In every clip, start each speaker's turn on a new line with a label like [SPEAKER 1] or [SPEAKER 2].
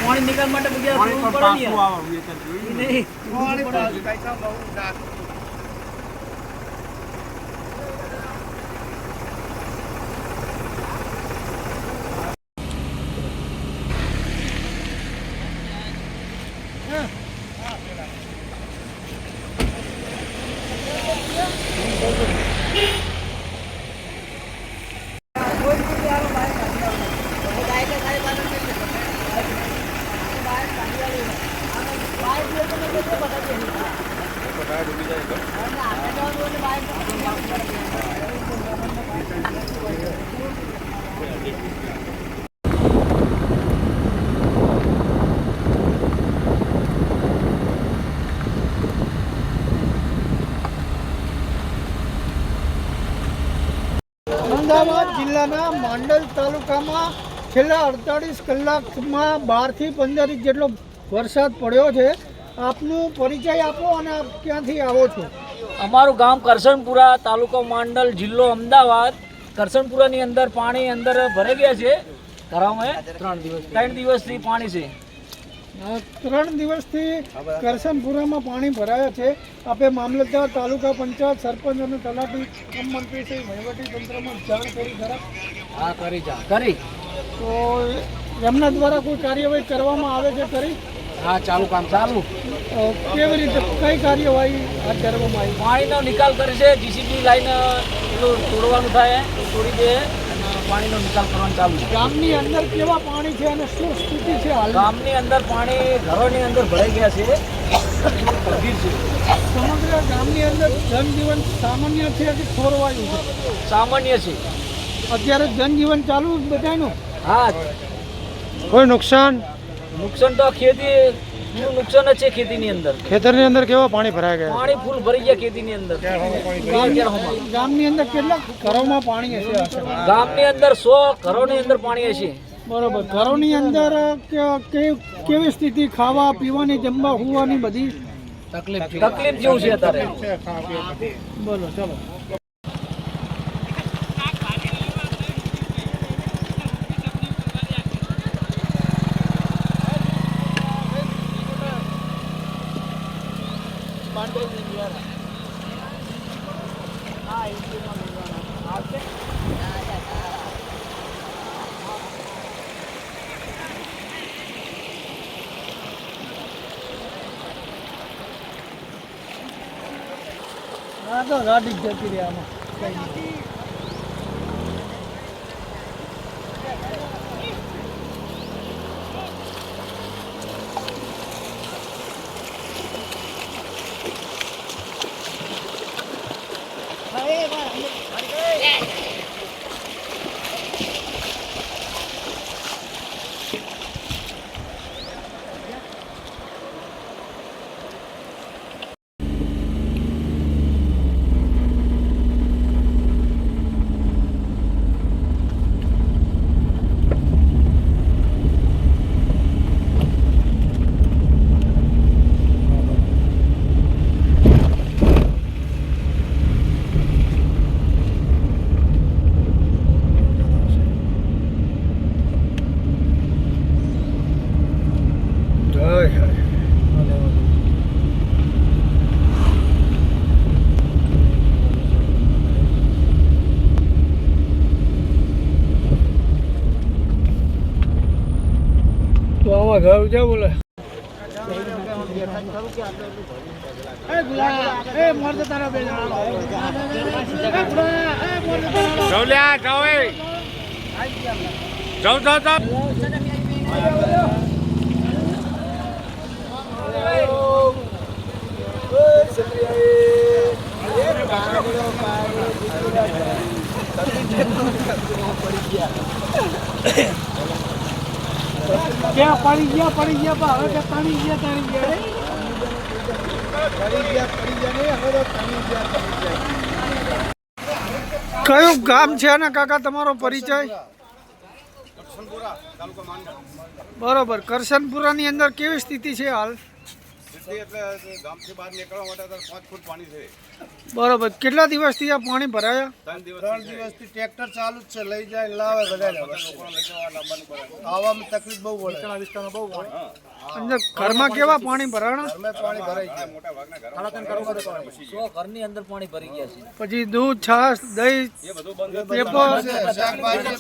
[SPEAKER 1] પાણી નિકાલ માટે
[SPEAKER 2] અમદાવાદ જિલ્લાના માંડલ તાલુકામાં છેલ્લા 48 કલાકમાં 12 થી 15 ઇંચ જેટલો વરસાદ પડ્યો છે। આપનું પરિચય આપો અને આપ ક્યાંથી આવો છો?
[SPEAKER 1] અમારું ગામ કરસનપુરા, તાલુકો માંડલ, જિલ્લો અમદાવાદ। કરસનપુરાની અંદર પાણી અંદર ભરાઈ ગયા છે। ઘરમાં 3 દિવસથી પાણી છે।
[SPEAKER 2] 3 દિવસથી કરસનપુરામાં પાણી ભરાયા છે। આપે મામલતદાર, તાલુકા પંચાયત, સરપંચ અને તલાટી મંત્રી શ્રી વહીવટી તંત્રમાં જાણ કરી ખરા?
[SPEAKER 1] હા, કરી
[SPEAKER 2] તો એમના દ્વારા કોઈ કાર્યવાહી કરવામાં આવે છે ખરી?
[SPEAKER 1] હા, ચાલુ।
[SPEAKER 2] કેવી રીતે કઈ કાર્યવાહી હાથ ધરવામાં આવી?
[SPEAKER 1] પાણીનો નિકાલ કરે છે। જીસીબી લાઈન પેલું તોડવાનું થાય તો તોડી દે અને પાણીનો નિકાલ કરવાનું ચાલુ છે।
[SPEAKER 2] ગામની અંદર કેવા પાણી છે અને શું સ્થિતિ છે હાલ?
[SPEAKER 1] ગામની અંદર પાણી ઘરોની અંદર ભરાઈ ગયા છે।
[SPEAKER 2] સમગ્ર ગામની અંદર જનજીવન સામાન્ય છે કે ખોરવાયું છે?
[SPEAKER 1] સામાન્ય છે।
[SPEAKER 2] અત્યારે જનજીવન ચાલુ બધાનું?
[SPEAKER 1] હા।
[SPEAKER 2] કોઈ નુકસાન
[SPEAKER 1] તો ખેતી નુકસાન જ છે। ખેતીની અંદર,
[SPEAKER 2] ખેતરની અંદર કેવા પાણી ભરાઈ ગયા?
[SPEAKER 1] પાણી ફૂલ ભરી ગયા ખેતીની અંદર।
[SPEAKER 2] ગામની અંદર કેટલા ઘરોમાં પાણી હશે?
[SPEAKER 1] ગામની અંદર 100 ઘરોની અંદર પાણી હશે।
[SPEAKER 2] બરોબર। ઘરોની અંદર કેવી સ્થિતિ? ખાવા પીવાની, જમવા હોવાની બધી
[SPEAKER 1] તકલીફ જેવું છે અત્યારે।
[SPEAKER 2] બોલો, ચલો। હા, તો ગાડી જતી રહી આમાં। તો આમાં ઘર છે બોલે क्या पड़ी गया भावे के पानी गया तारी गया कयो गाम छे ने काका तमारो परिचय?
[SPEAKER 3] करसनपुरा तालुका मांडल।
[SPEAKER 2] बराबर। करसनपुरा नी अंदर केवी स्थिति छे हाल?
[SPEAKER 3] વર્ષથી એટલે ગામથી બહાર નીકળવા માટે તો 5 ફૂટ પાણી છે.
[SPEAKER 2] બરોબર. કેટલા દિવસથી આ પાણી ભરાયા?
[SPEAKER 3] 3 દિવસથી
[SPEAKER 4] ટ્રેક્ટર ચાલુ જ છે, લઈ જાય લાવે બધા
[SPEAKER 3] લોકોને લઈ જવા લાવવાનું પડે.
[SPEAKER 4] આવવામાં તકલીફ બહુ પડે. વિસ્તારમાં બહુ
[SPEAKER 3] હા.
[SPEAKER 2] અંદર ઘરમાં કેવા પાણી ભરાણા?
[SPEAKER 4] ઘરમાં પાણી ભરાઈ જાય.
[SPEAKER 3] મોટા ભાગના ઘરો
[SPEAKER 1] 100 ઘરની અંદર પાણી ભરી ગયા છે.
[SPEAKER 2] પછી દૂધ, છાશ, દહીં,
[SPEAKER 3] એ બધું બંધ
[SPEAKER 2] પેપર,
[SPEAKER 4] શાકભાજી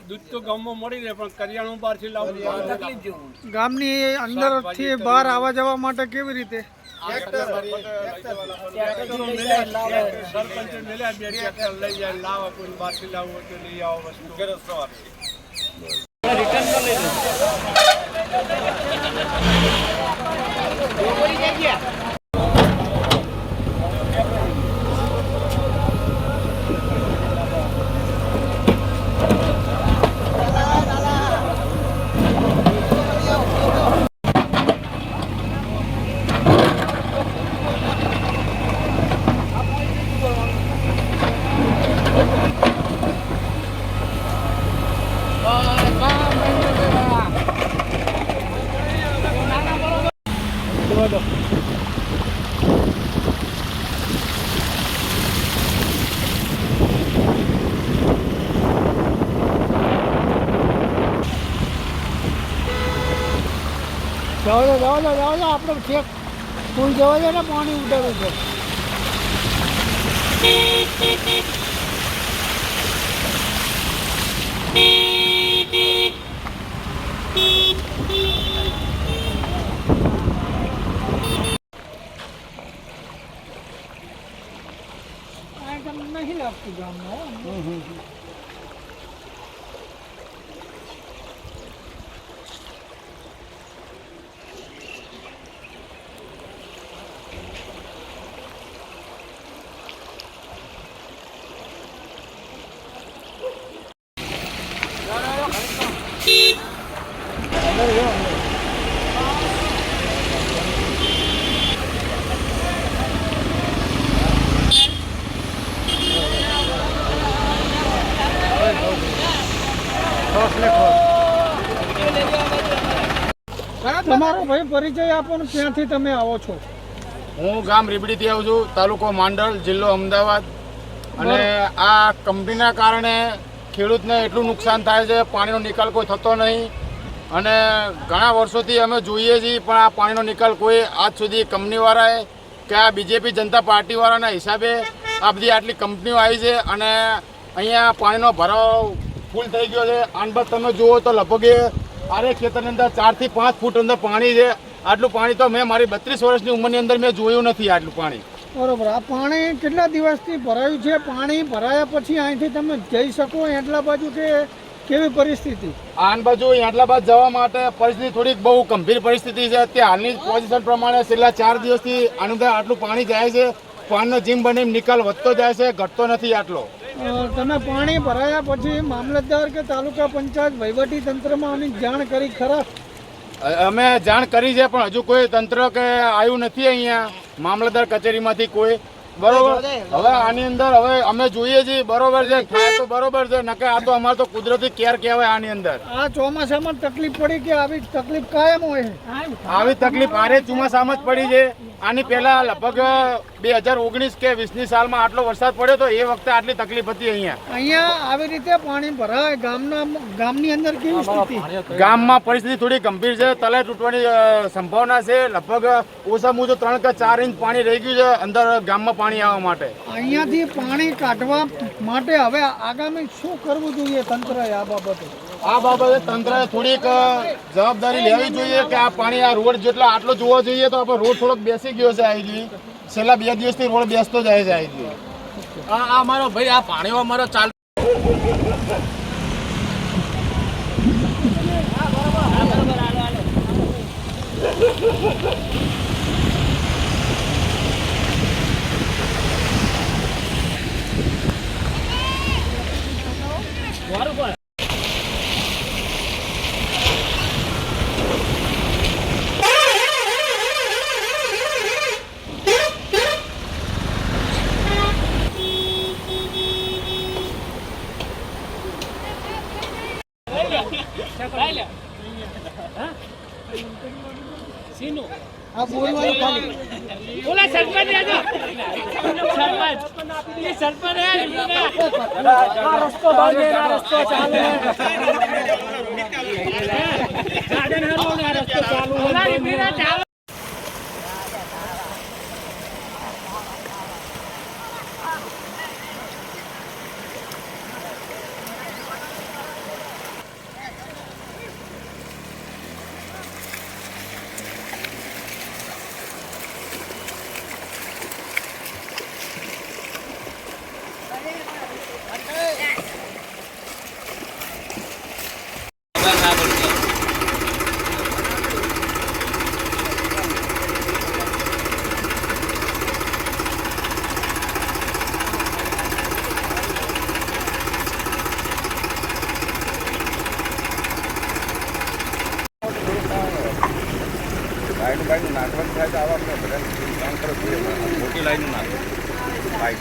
[SPEAKER 5] દૂધ તો ગામમાં મળી રહે પણ કરિયાણું બહારથી લાવવું
[SPEAKER 1] તકલીફ જેવું.
[SPEAKER 2] ગામની અંદરથી બહાર આવવા જવા માટે કેવી રીતે?
[SPEAKER 5] સરપંચ મેળ્યા 2 ટ્રેક્ટર લઈ જાય લાવે કોઈ બહારથી લાવવું હોય તો લઈ આવો વસ્તુ.
[SPEAKER 3] મુખ્ય રસ્તો આપે.
[SPEAKER 1] રિટર્ન કરી લેજો.
[SPEAKER 2] જવા દો આપણે છેક ફૂલ જવા દે ને, પાણી ઉડાડવું છે. તમને નહીં લાગતું ગામમાં? તમારો ભાઈ પરિચય આપો ને, ક્યાંથી તમે આવો છો?
[SPEAKER 4] હું ગામ રીબડીથી આવું છું, તાલુકો માંડલ, જિલ્લો અમદાવાદ. અને આ કંપનીના કારણે ખેડૂતને એટલું નુકસાન થાય છે, પાણીનો નિકાલ કોઈ થતો નહીં. અને ઘણા વર્ષોથી અમે જોઈએ છીએ પણ આ પાણીનો નિકાલ કોઈ આજ સુધી કંપનીવાળાએ કે આ બીજેપી જનતા પાર્ટીવાળાના હિસાબે આ બધી આટલી કંપનીઓ આવી છે અને અહીંયા પાણીનો ભરાવ ફૂલ થઈ ગયો છે. આન બાદ તમે જુઓ તો લગભગ આરે ખેતરની અંદર 4 થી 5 ફૂટ અંદર પાણી છે. આટલું પાણી તો મેં મારી 32 વર્ષની ઉંમરની અંદર મેં જોયું નથી આટલું પાણી.
[SPEAKER 2] બરોબર. આ પાણી કેટલા દિવસથી ભરાયું છે? પાણી ભરાયા પછી અહીંથી તમે જઈ શકો એટલા બાજુ કે કેવી પરિસ્થિતિ?
[SPEAKER 4] આન બાજુ આટલા બાદ જવા માટે પરિસ્થિતિ થોડીક બહુ ગંભીર પરિસ્થિતિ છે. અત્યારે હાલની પોઝિશન પ્રમાણે છેલ્લા 4 દિવસથી આની અંદર આટલું પાણી જાય છે. પાણીનો જીમ બની નિકાલ વધતો જાય છે, ઘટતો નથી આટલો.
[SPEAKER 2] તમે પાણી ભરાયા પછી મામલતદાર કે તાલુકા પંચાયત વહીવટી તંત્રમાં આની જાણ કરી ખરા?
[SPEAKER 4] અમે જાણ કરી છે પણ હજુ કોઈ તંત્ર કે આવ્યું નથી અહીંયા મામલતદાર કચેરીમાંથી કોઈ. બરોબર. હવે આની અંદર હવે અમે જોઈએ છીએ બરોબર છે, થાય તો બરોબર છે, નકે આ તો અમારે તો કુદરતી કેર કહેવાય. આની અંદર
[SPEAKER 2] આ ચોમાસામાં તકલીફ પડી કે આવી તકલીફ કાયમ હોય છે?
[SPEAKER 4] આવી તકલીફ આરે ચોમાસામાં જ પડી છે. આની પહેલા લગભગ 2019 કે 20ની સાલમાં આટલો વરસાદ પડ્યો તો એ વખતે આટલી તકલીફ હતી
[SPEAKER 2] અહીંયા આવી રીતે પાણી ભરાય ગામની અંદર કેવી સ્થિતિ?
[SPEAKER 4] ગામમાં પરિસ્થિતિ થોડી ગંભીર છે. તલાઈ તૂટવાની સંભાવના છે. લગભગ ઓછામાં ઓછું 3 કે 4 ઇંચ પાણી રહી ગયું છે અંદર ગામમાં પાણી આવવા માટે.
[SPEAKER 2] અહીંયાથી પાણી કાઢવા માટે હવે આગામી શું કરવું જોઈએ તંત્રએ આ બાબતે?
[SPEAKER 4] આ બાબતે તંત્રએ થોડીક જવાબદારી લેવી જોઈએ કે આ પાણી આ રોડ જેટલો આટલો જોવો જોઈએ તો આપણે રોડ થોડોક બેસી ગયો છે. અહીંથી છેલ્લા 2 દિવસથી રોડ બેસતો જાય છે. અહીંથી
[SPEAKER 5] આ મારો ભાઈ આ પાણીઓ અમારો ચાલુ
[SPEAKER 1] રસ્તો ભાગે આ રસ્તો ચાલે રસ્તો ચાલુ
[SPEAKER 3] લાઈન બાઈન નાખવાનું થાય તો આવા આપણે બધા કામ કરો મોટી લાઈન નાખો બાઈક